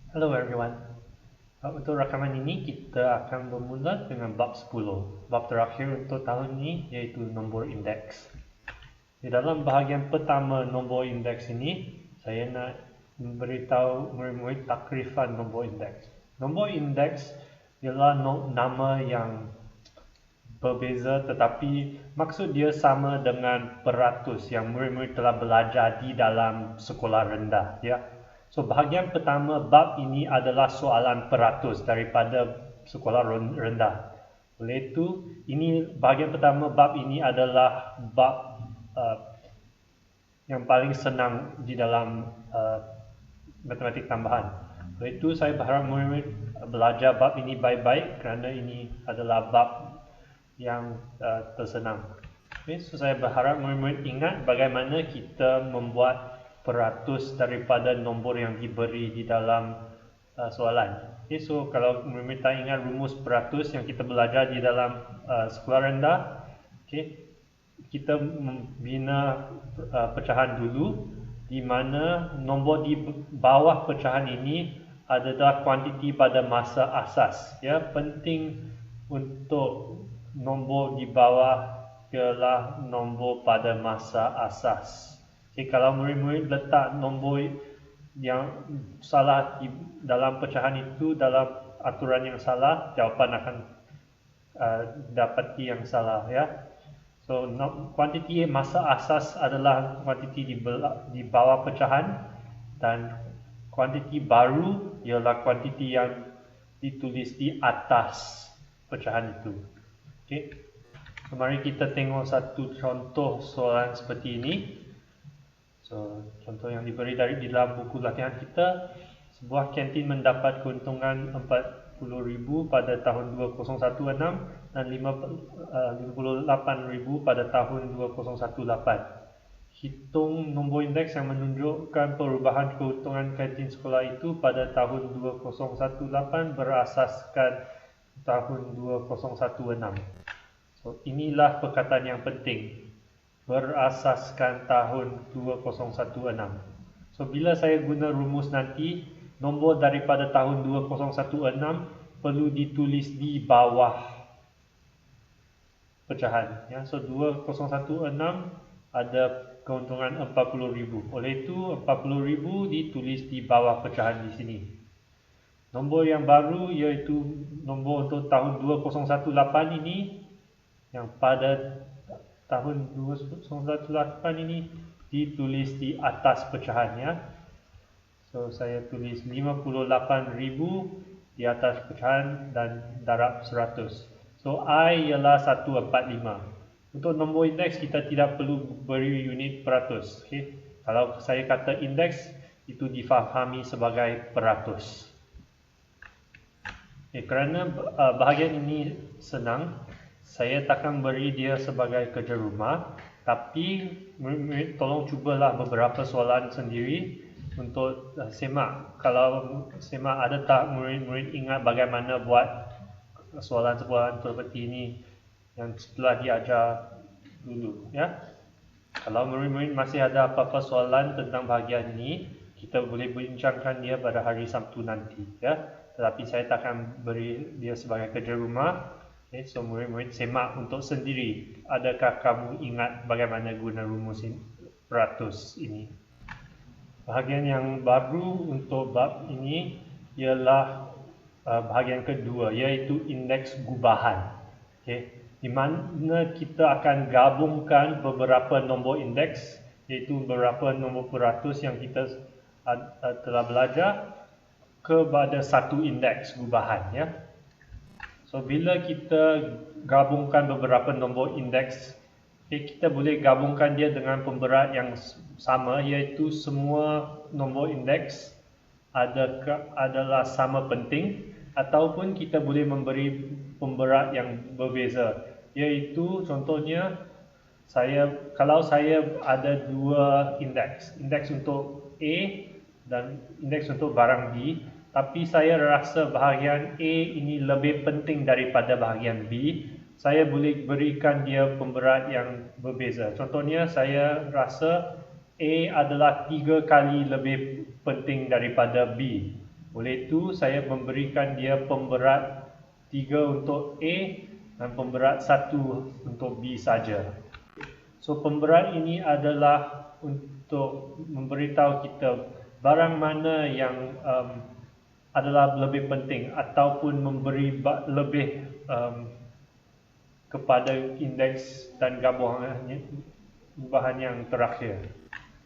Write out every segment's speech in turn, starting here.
Hello everyone. Untuk rakaman ini kita akan bermula dengan bab 10. Bab terakhir untuk tahun ini iaitu nombor indeks. Di dalam bahagian pertama nombor indeks ini, saya nak memberitahu murid-murid takrifan nombor indeks. Nombor indeks ialah nama yang berbeza tetapi maksud dia sama dengan peratus yang murid-murid telah belajar di dalam sekolah rendah, ya. So bahagian pertama bab ini adalah soalan peratus daripada sekolah rendah. Oleh itu, ini bahagian pertama bab ini adalah bab yang paling senang di dalam matematik tambahan. Oleh itu, saya berharap murid-murid belajar bab ini baik-baik kerana ini adalah bab yang tersenang. Okay, so saya berharap murid-murid ingat bagaimana kita membuat peratus daripada nombor yang diberi di dalam soalan. Okay, so kalau murid-murid tak ingat rumus peratus yang kita belajar di dalam sekolah rendah, okay, kita membina pecahan dulu, di mana nombor di bawah pecahan ini adalah kuantiti pada masa asas. Ya, penting untuk nombor di bawah ialah nombor pada masa asas. Okay, kalau murid-murid letak nombor yang salah di dalam pecahan itu dalam aturan yang salah, jawapan akan dapati yang salah, ya. So kuantiti masa asas adalah kuantiti di bawah pecahan dan kuantiti baru ialah kuantiti yang ditulis di atas pecahan itu. Okay. So, mari kita tengok satu contoh soalan seperti ini. So, contoh yang diberi di dalam buku latihan kita, sebuah kantin mendapat keuntungan 40,000 pada tahun 2016 dan 58,000 pada tahun 2018. Hitung nombor indeks yang menunjukkan perubahan keuntungan kantin sekolah itu pada tahun 2018 berasaskan tahun 2016. So, inilah perkataan yang penting. Berasaskan tahun 2016. So, bila saya guna rumus nanti, nombor daripada tahun 2016 perlu ditulis di bawah pecahan. Ya. So, 2016 ada keuntungan 40,000. Oleh itu, 40,000 ditulis di bawah pecahan di sini. Nombor yang baru iaitu nombor untuk tahun 2018 ini, yang pada tahun 2018 ini ditulis di atas pecahannya. So saya tulis 58,000 di atas pecahan dan darab 100. So I ialah 145. Untuk nombor indeks kita tidak perlu beri unit peratus. Okay? Kalau saya kata indeks, itu difahami sebagai peratus. Okay, kerana bahagian ini senang, saya takkan beri dia sebagai kerja rumah, tapi murid-murid tolong cubalah beberapa soalan sendiri untuk semak. Kalau semak ada tak murid-murid ingat bagaimana buat soalan-soalan seperti ini yang telah diajar dulu, ya. Kalau murid-murid masih ada apa-apa soalan tentang bahagian ini, kita boleh bincangkan dia pada hari Sabtu nanti, ya. Tetapi saya takkan beri dia sebagai kerja rumah. Okay, so murid-murid semak untuk sendiri. Adakah kamu ingat bagaimana guna rumus peratus ini? Bahagian yang baru untuk bab ini ialah bahagian kedua, iaitu indeks gubahan. Okay, di mana kita akan gabungkan beberapa nombor indeks, iaitu beberapa nombor peratus yang kita telah belajar kepada satu indeks gubahan, ya. So, bila kita gabungkan beberapa nombor indeks, kita boleh gabungkan dia dengan pemberat yang sama, iaitu semua nombor indeks adalah sama penting, ataupun kita boleh memberi pemberat yang berbeza, iaitu contohnya kalau saya ada dua indeks untuk A dan indeks untuk barang B, tapi saya rasa bahagian A ini lebih penting daripada bahagian B, saya boleh berikan dia pemberat yang berbeza. Contohnya, saya rasa A adalah 3 kali lebih penting daripada B. Oleh itu, saya memberikan dia pemberat 3 untuk A dan pemberat 1 untuk B saja. So, pemberat ini adalah untuk memberitahu kita barang mana yang adalah lebih penting ataupun memberi lebih kepada indeks dan gubahan yang terakhir.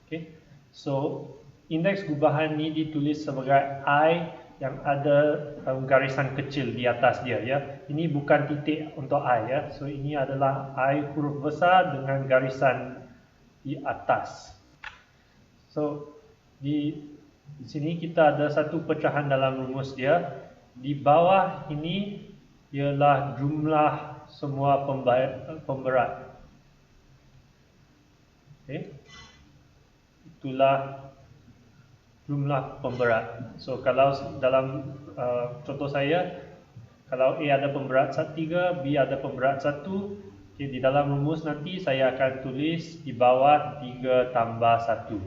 Okay. So, indeks gubahan ini ditulis sebagai I yang ada garisan kecil di atas dia, ya. Ini bukan titik untuk I, ya. So, ini adalah I huruf besar dengan garisan di atas. So, di sini kita ada satu pecahan dalam rumus dia. Di bawah ini ialah jumlah semua pemberat. Okay. Itulah jumlah pemberat. So, kalau dalam contoh saya, kalau A ada pemberat 3, B ada pemberat 1, okay, di dalam rumus nanti saya akan tulis di bawah 3 tambah 1.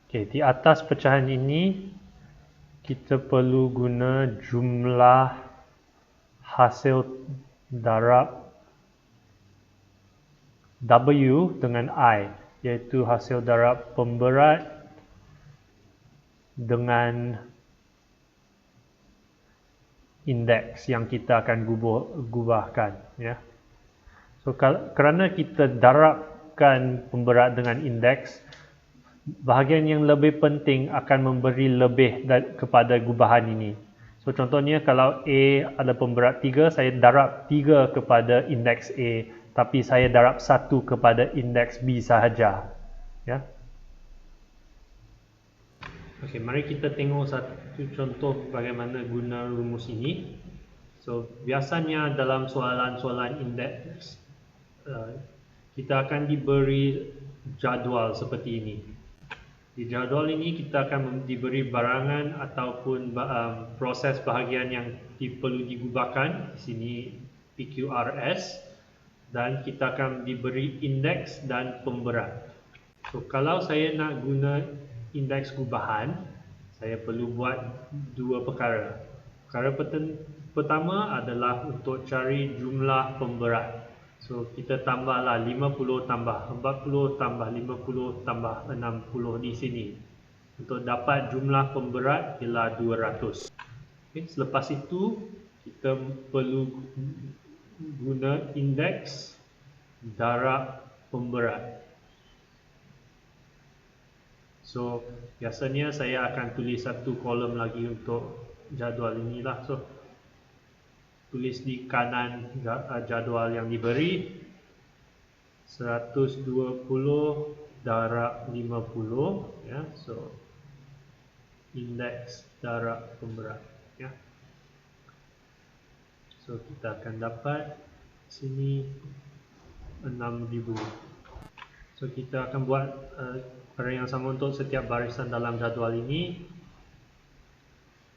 Okay, di atas pecahan ini, kita perlu guna jumlah hasil darab W dengan I, iaitu hasil darab pemberat dengan indeks yang kita akan gubahkan, ya. So, kerana kita darabkan pemberat dengan indeks, bahagian yang lebih penting akan memberi lebih kepada gubahan ini. So, contohnya kalau A ada pemberat 3, saya darab 3 kepada indeks A, tapi saya darab 1 kepada indeks B sahaja, ya. Okey, mari kita tengok satu contoh bagaimana guna rumus ini. So, biasanya dalam soalan-soalan indeks, kita akan diberi jadual seperti ini. Di jadual ini kita akan diberi barangan ataupun proses bahagian yang perlu digubahkan. Di sini PQRS, dan kita akan diberi indeks dan pemberat. So, kalau saya nak guna indeks gubahan, saya perlu buat dua perkara. Perkara pertama adalah untuk cari jumlah pemberat. So, kita tambahlah 50 tambah 40 tambah 50 tambah 60 di sini. Untuk dapat jumlah pemberat ialah 200. Okay, selepas itu, kita perlu guna indeks darab pemberat. So, biasanya saya akan tulis satu kolom lagi untuk jadual inilah. So, tulis di kanan jadual yang diberi 120 darab 50, ya. So, indeks darab pemberat, ya. So, kita akan dapat sini 6000. So, kita akan buat perkara yang sama untuk setiap barisan dalam jadual ini.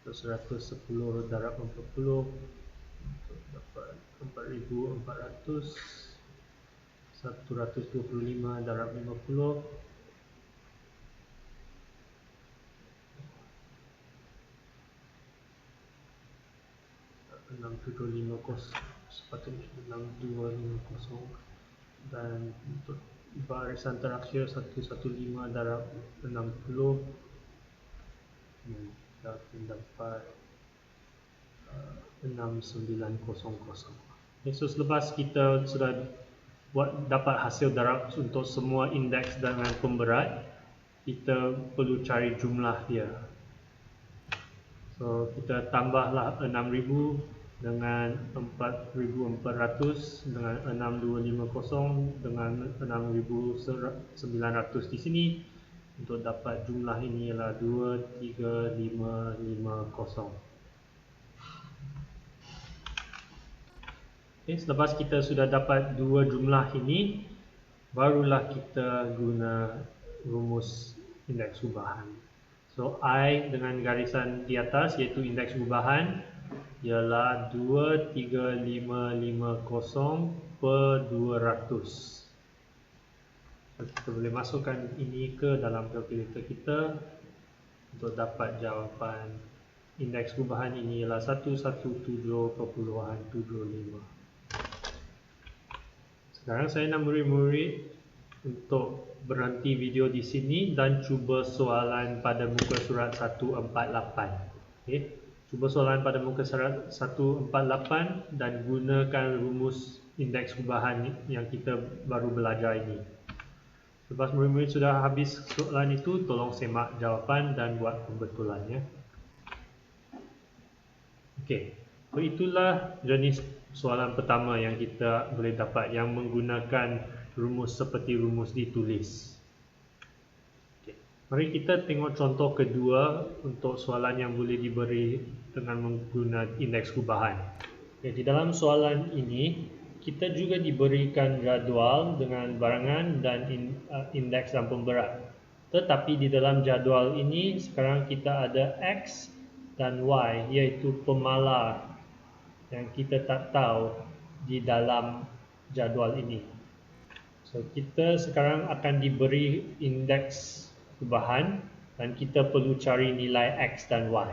So, 110 darab 40 untuk dapat 4400. 125 darab 50 6750, sepatutnya 6250, dan untuk barisan terakhir 115 darab 60 kita akan dapat 6900. Okay, so selepas kita sudah dapat hasil darab untuk semua indeks dengan pemberat, kita perlu cari jumlah dia. So, kita tambahlah 6000 dengan 4400 dengan 6250 dengan 6900 di sini. Untuk dapat jumlah ini ialah 23550. Okay, selepas kita sudah dapat dua jumlah ini, barulah kita guna rumus indeks gubahan. So, I dengan garisan di atas iaitu indeks gubahan ialah 23550 per 200. So, kita boleh masukkan ini ke dalam kalkulator kita untuk dapat jawapan indeks perubahan ini ialah 117.75. Sekarang saya nak murid-murid untuk berhenti video di sini dan cuba soalan pada muka surat 148. Okey. Cuba soalan pada muka surat 148 dan gunakan rumus indeks perubahan yang kita baru belajar ini. Lepas murid-murid sudah habis soalan itu, tolong semak jawapan dan buat pembetulan ya. Okey. So, itulah jenis soalan pertama yang kita boleh dapat yang menggunakan rumus seperti rumus ditulis. Okay. Mari kita tengok contoh kedua untuk soalan yang boleh diberi dengan menggunakan indeks perubahan. Okay, di dalam soalan ini, kita juga diberikan jadual dengan barangan dan indeks dan pemberat. Tetapi di dalam jadual ini, sekarang kita ada X dan Y, iaitu pemala yang kita tak tahu di dalam jadual ini. So, kita sekarang akan diberi indeks perubahan dan kita perlu cari nilai X dan Y.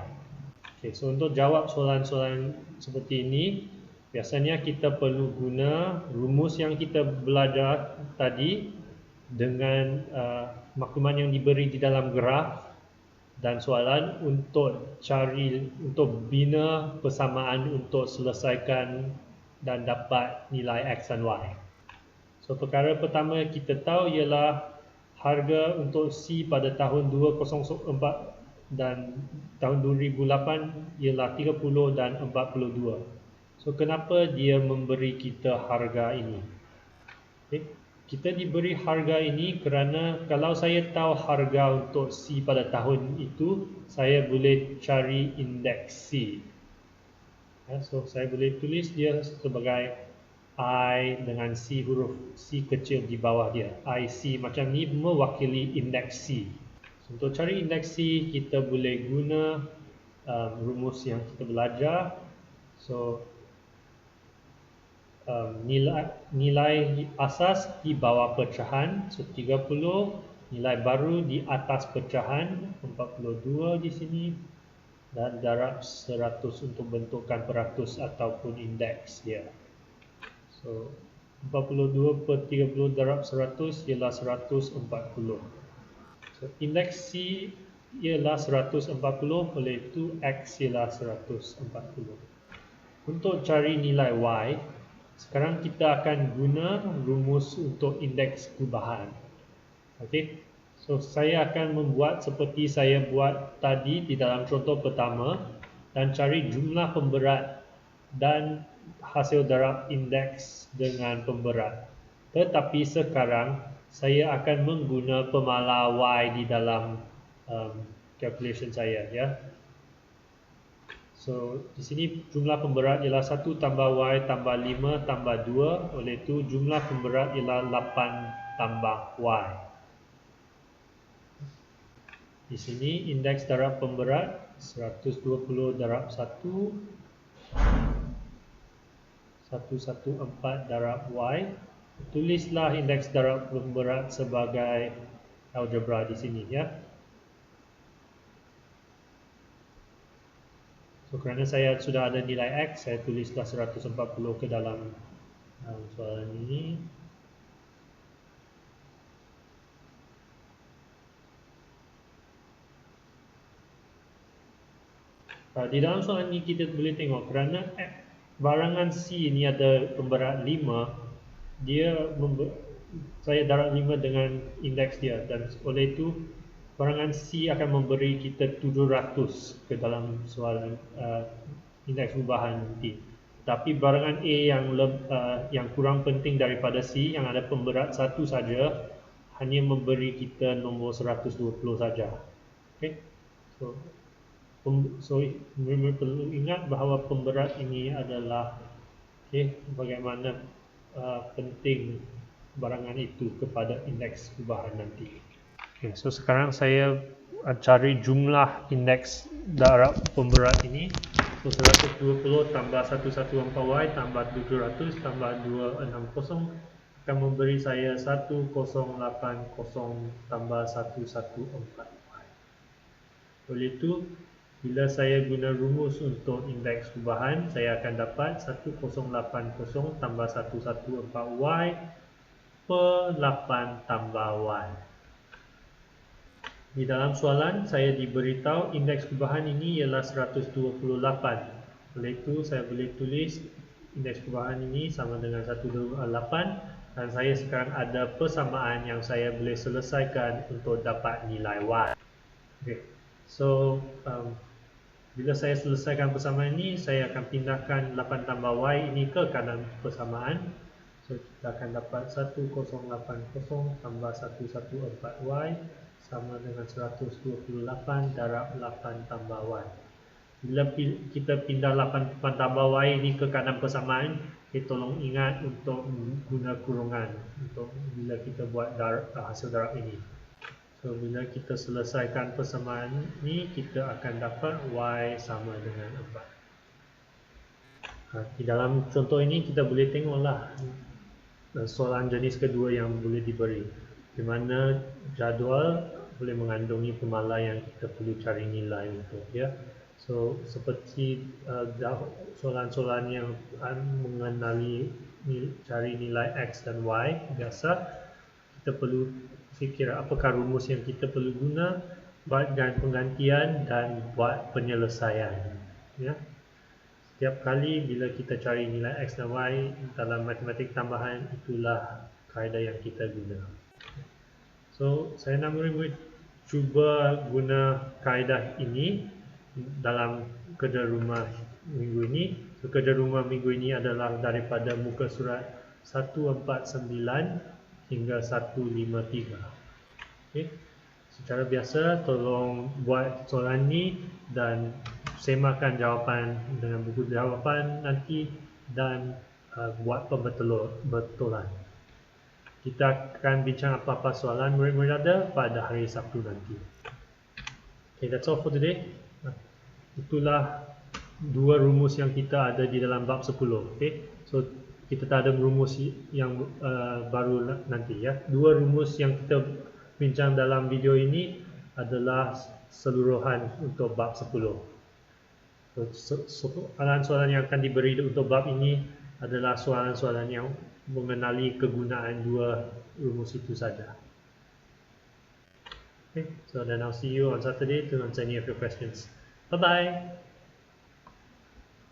Okay, so untuk jawab soalan-soalan seperti ini, biasanya kita perlu guna rumus yang kita belajar tadi dengan maklumat yang diberi di dalam graf dan soalan untuk bina persamaan untuk selesaikan dan dapat nilai X dan Y. So, perkara pertama kita tahu ialah harga untuk C pada tahun 2004 dan tahun 2008 ialah 30 dan 42. So, kenapa dia memberi kita harga ini? Okay. Kita diberi harga ini kerana kalau saya tahu harga untuk C pada tahun itu, saya boleh cari indeks C. So, saya boleh tulis dia sebagai I dengan C, huruf C kecil di bawah dia. IC macam ni mewakili indeks C. So, untuk cari indeks C, kita boleh guna rumus yang kita belajar. So, nilai asas di bawah pecahan, so 30, nilai baru di atas pecahan, 42 di sini, dan darab 100 untuk bentukan peratus ataupun indeks dia. So, 42 per 30 darab 100 ialah 140. So, indeks C ialah 140, oleh itu X ialah 140. Untuk cari nilai Y, sekarang kita akan guna rumus untuk indeks perubahan. Okey. So, saya akan membuat seperti saya buat tadi di dalam contoh pertama dan cari jumlah pemberat dan hasil darab indeks dengan pemberat. Tetapi sekarang saya akan mengguna pemala Y di dalam calculation saya ya. So, di sini jumlah pemberat ialah 1 tambah Y tambah 5 tambah 2. Oleh itu, jumlah pemberat ialah 8 tambah Y. Di sini, indeks darab pemberat 120 darab 1. 114 darab Y. Tulislah indeks darab pemberat sebagai algebra di sini ya. So, kerana saya sudah ada nilai X, saya tulislah 140 ke dalam soalan ini. Di dalam soalan ini kita boleh tengok kerana barangan C ini ada pemberat 5, saya darab 5 dengan indeks dia dan oleh itu barangan C akan memberi kita 700 ke dalam soalan indeks perubahan nanti. Tapi barangan A yang kurang penting daripada C yang ada pemberat 1 saja hanya memberi kita nombor 120 saja. Okay? So, perlu ingat bahawa pemberat ini adalah bagaimana penting barangan itu kepada indeks perubahan nanti. Okay, so sekarang saya cari jumlah indeks darab pemberat ini. So, 120 tambah 114Y tambah 700 tambah 260 akan memberi saya 1080 tambah 114Y. Oleh itu, Bila saya guna rumus untuk indeks perubahan, saya akan dapat 1080 tambah 114Y per 8 tambah Y. Di dalam soalan, saya diberitahu indeks perubahan ini ialah 128. Oleh itu, saya boleh tulis indeks perubahan ini sama dengan 128 dan saya sekarang ada persamaan yang saya boleh selesaikan untuk dapat nilai Y. Okay. So, bila saya selesaikan persamaan ini, saya akan pindahkan 8 tambah Y ini ke kanan persamaan. So, kita akan dapat 1080 tambah 114Y sama dengan 128 darab 8 tambah Y. Bila kita pindah 8 tambah Y ini ke kanan persamaan, tolong ingat untuk guna kurungan untuk bila kita buat hasil darab ini. So, bila kita selesaikan persamaan ni, kita akan dapat Y sama dengan 4. Di dalam contoh ini, kita boleh tengoklah soalan jenis kedua yang boleh diberi, di mana jadual boleh mengandungi pemalar yang kita perlu cari nilai untuk, ya. So, seperti soalan-soalan yang mengenali cari nilai X dan Y biasa, kita perlu fikir apakah rumus yang kita perlu guna, buatkan penggantian dan buat penyelesaian, ya. Setiap kali bila kita cari nilai X dan Y dalam matematik tambahan, itulah kaedah yang kita guna. So, saya nak murid-murid cuba guna kaedah ini dalam kerja rumah minggu ini. So, kerja rumah minggu ini adalah daripada muka surat 149 hingga 153. Okay. Secara biasa, tolong buat soalan ni dan semakan jawapan dengan buku jawapan nanti dan buat pembetulan. Kita akan bincang apa-apa soalan murid-murid ada pada hari Sabtu nanti. Okay, that's all for today. Itulah dua rumus yang kita ada di dalam bab 10. Okay, so kita tak ada rumus yang baru nanti, ya. Dua rumus yang kita bincang dalam video ini adalah seluruhan untuk bab 10. Soalan-soalan yang akan diberi untuk bab ini adalah soalan-soalan yang mengenali kegunaan dua rumus itu saja. Okay, so then I'll see you on Saturday to answer any of your questions. Bye-bye.